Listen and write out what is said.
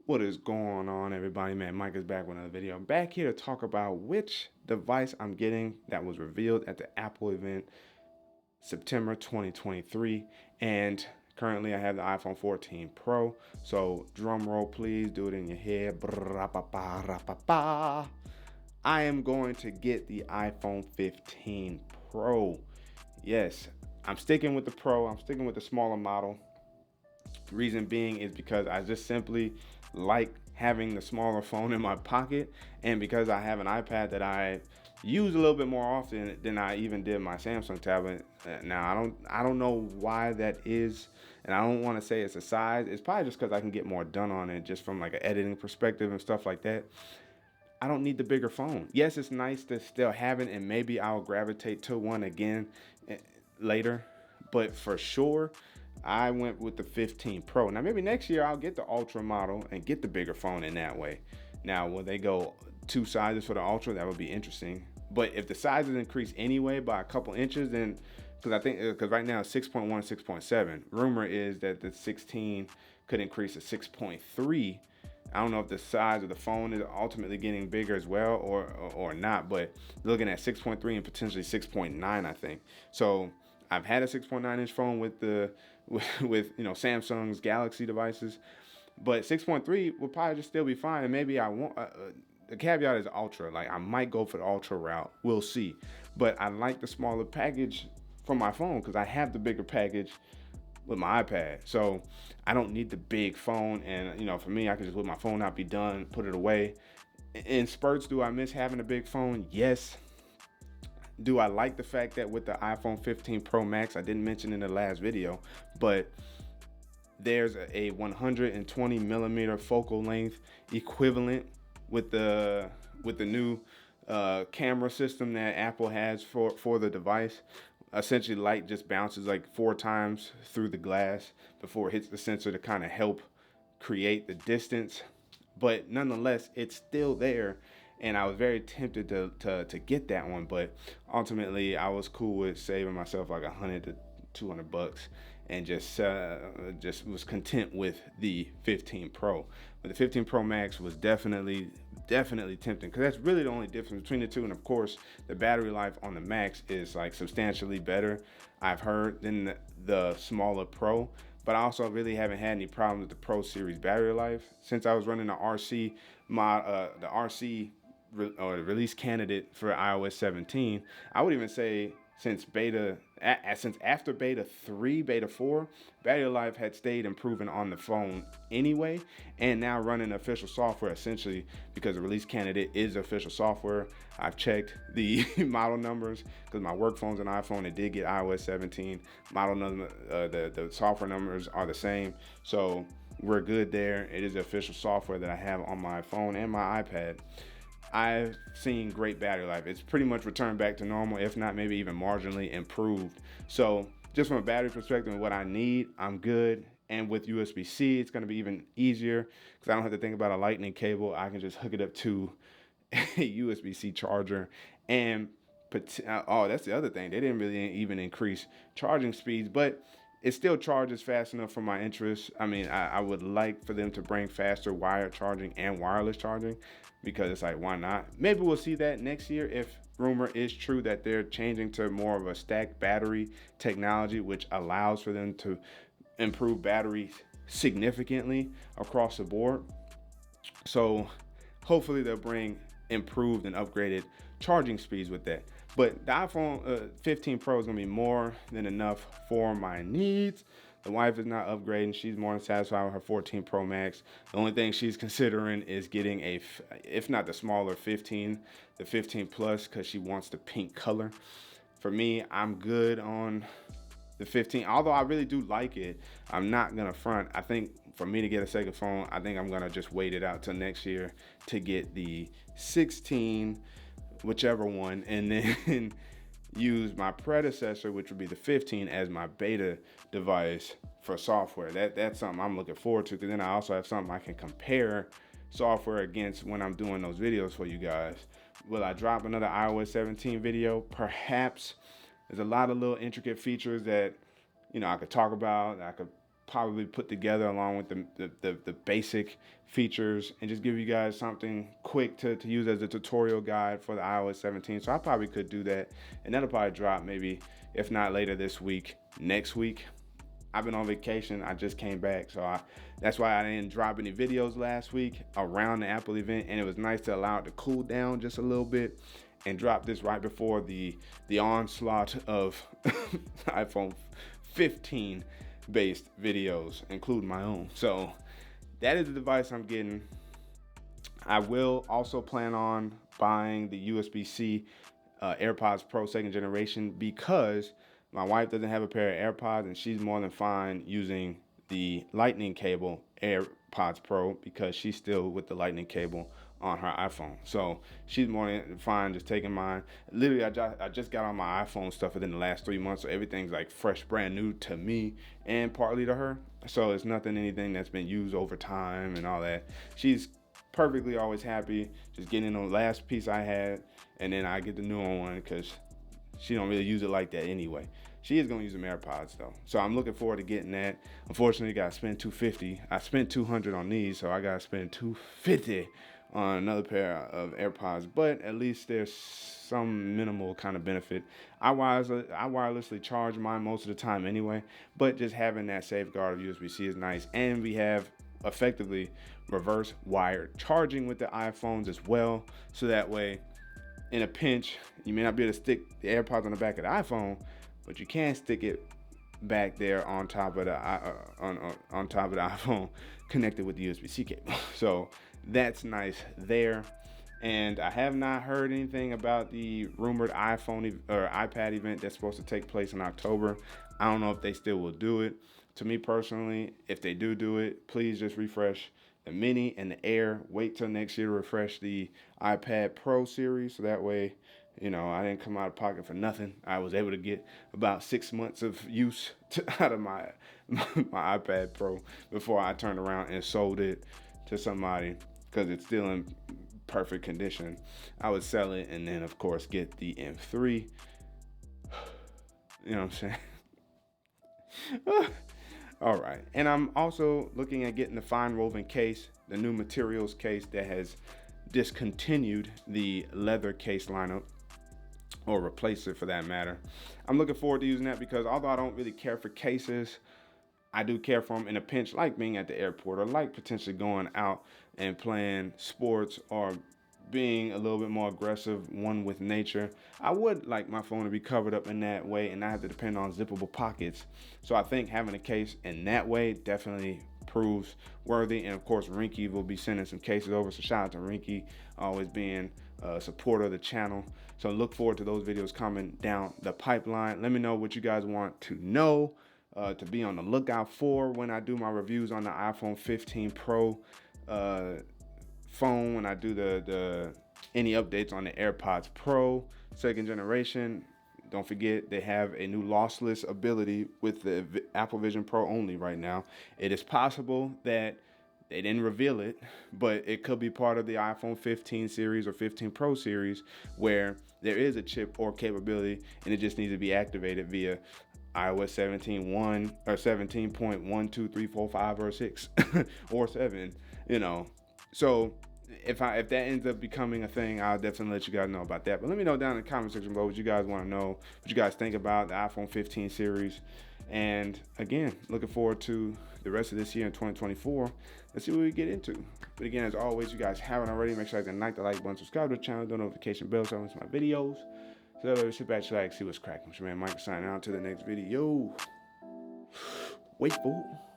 What is going on, everybody? Man, Mike is back with another video. I'm back here to talk about which device I'm getting that was revealed at the Apple event September 2023. And currently I have the iPhone 14 Pro. So drum roll, please do it in your head. I am going to get the iPhone 15 Pro. Yes, I'm sticking with the Pro. I'm sticking with the smaller model. Reason being is because I just simply like having the smaller phone in my pocket, and because I have an iPad that I use a little bit more often than I even did my Samsung tablet. Now I don't know why that is, and I don't want to say it's a size. It's probably just because I can get more done on it, just from like an editing perspective and stuff like that. I don't need the bigger phone. Yes, it's nice to still have it, and maybe I'll gravitate to one again later. But for sure, I went with the 15 Pro. Now, maybe next year I'll get the Ultra model and get the bigger phone in that way. Now, will they go two sizes for the Ultra? That would be interesting. But if the sizes increase anyway by a couple inches, then because I think because right now it's 6.1, 6.7. Rumor is that the 16 could increase to 6.3. I don't know if the size of the phone is ultimately getting bigger as well or not, but looking at 6.3 and potentially 6.9, I think. So I've had a 6.9 inch phone with the with Samsung's Galaxy devices, but 6.3 will probably just still be fine. And maybe I won't. The caveat is ultra. Like I might go for the ultra route. We'll see. But I like the smaller package for my phone because I have the bigger package with my iPad. So I don't need the big phone. And for me, I can just whip my phone out, be done, put it away. In spurts, do I miss having a big phone? Yes. Do I like the fact that with the iPhone 15 Pro Max, I didn't mention in the last video, but there's a 120 millimeter focal length equivalent with the new camera system that Apple has for the device. Essentially, light just bounces like 4 times through the glass before it hits the sensor to kind of help create the distance. But nonetheless, it's still there, and I was very tempted to get that one, but ultimately I was cool with saving myself like 100 to 200 bucks and just was content with the 15 Pro. But the 15 Pro Max was definitely tempting because that's really the only difference between the two. And of course, the battery life on the Max is like substantially better, I've heard, than the smaller Pro. But I also really haven't had any problems with the Pro Series battery life since I was running the or the release candidate for iOS 17. I would even say since since after beta 3, beta 4, battery life had stayed improving on the phone anyway, and now running official software essentially because the release candidate is official software. I've checked the model numbers because my work phone's an iPhone. It did get iOS 17 model number. The software numbers are the same, so we're good there. It is the official software that I have on my phone and my iPad. I've seen great battery life. It's pretty much returned back to normal, if not maybe even marginally improved. So just from a battery perspective and what I need, I'm good. And with USB-C, it's going to be even easier because I don't have to think about a lightning cable. I can just hook it up to a USB-C charger. And oh, that's the other thing. They didn't really even increase charging speeds, but it still charges fast enough for my interests. I mean, I would like for them to bring faster wired charging and wireless charging because it's like, why not? Maybe we'll see that next year if rumor is true that they're changing to more of a stacked battery technology, which allows for them to improve batteries significantly across the board. So hopefully they'll bring improved and upgraded charging speeds with that. But the iPhone 15 Pro is going to be more than enough for my needs. The wife is not upgrading. She's more than satisfied with her 14 Pro Max. The only thing she's considering is getting if not the smaller 15, the 15 Plus, because she wants the pink color. For me, I'm good on the 15. Although I really do like it, I'm not going to front. I think for me to get a second phone, I think I'm going to just wait it out till next year to get the 16, whichever one, and then use my predecessor, which would be the 15, as my beta device for software. That's something I'm looking forward to, because then I also have something I can compare software against when I'm doing those videos for you guys. Will I drop another iOS 17 video? Perhaps. There's a lot of little intricate features that I could talk about. I could probably put together along with the basic features, and just give you guys something quick to use as a tutorial guide for the iOS 17. So I probably could do that, and that'll probably drop maybe, if not later this week, next week. I've been on vacation. I just came back, so that's why I didn't drop any videos last week around the Apple event, and it was nice to allow it to cool down just a little bit and drop this right before the onslaught of iPhone 15 based videos, including my own. So that is the device I'm getting. I will also plan on buying the USB-C AirPods Pro 2nd generation, because my wife doesn't have a pair of AirPods, and she's more than fine using the Lightning cable AirPods Pro, because she's still with the Lightning cable on her iPhone. So she's more than fine just taking mine. Literally, I just got on my iPhone stuff within the last 3 months, so everything's like fresh, brand new to me and partly to her. So it's anything that's been used over time and all that. She's perfectly always happy just getting the last piece I had, and then I get the new one because she don't really use it like that anyway. She is gonna use them AirPods though, so I'm looking forward to getting that. Unfortunately, gotta spend $250. I spent $200 on these, so I gotta spend $250 on another pair of AirPods. But at least there's some minimal kind of benefit. I wirelessly charge mine most of the time anyway, but just having that safeguard of USB-C is nice, and we have effectively reverse wired charging with the iPhones as well, so that way in a pinch you may not be able to stick the AirPods on the back of the iPhone, but you can stick it back there on top of the on top of the iPhone connected with the USB-C cable. So that's nice there. And I have not heard anything about the rumored iPhone or iPad event that's supposed to take place in October. I don't know if they still will do it. To me personally, if they do it, please just refresh the Mini and the Air. Wait till next year to refresh the iPad Pro series, so that way, you know, I didn't come out of pocket for nothing. I was able to get about 6 months of use out of my iPad Pro before I turned around and sold it to somebody, because it's still in perfect condition. I would sell it and then, of course, get the M3. You know what I'm saying? All right. And I'm also looking at getting the fine woven case, the new materials case that has discontinued the leather case lineup, or replace it for that matter. I'm looking forward to using that, because although I don't really care for cases, I do care for them in a pinch, like being at the airport, or like potentially going out and playing sports, or being a little bit more aggressive, one with nature. I would like my phone to be covered up in that way and not have to depend on zippable pockets. So I think having a case in that way definitely proves worthy. And of course, Rinky will be sending some cases over. So shout out to Rinky, always being a supporter of the channel. So look forward to those videos coming down the pipeline. Let me know what you guys want to know, to be on the lookout for when I do my reviews on the iPhone 15 Pro phone, when I do the any updates on the AirPods Pro 2nd generation. Don't forget, they have a new lossless ability with the Apple Vision Pro only right now. It is possible that they didn't reveal it, but it could be part of the iPhone 15 series or 15 Pro series, where there is a chip or capability and it just needs to be activated via iOS 17.1 or 17.1, 2, 3, 4, 5, or 6 or 7, you know. So if that ends up becoming a thing, I'll definitely let you guys know about that. But let me know down in the comment section below what you guys want to know, what you guys think about the iPhone 15 series. And again, looking forward to the rest of this year in 2024. Let's see what we get into. But again, as always, you guys haven't already, make sure you like the like button, subscribe to the channel, the notification bell so I don't miss my videos. So that way, sit back, chillax, see what's cracking. It's your man Micah signing out to the next video. Wait for it.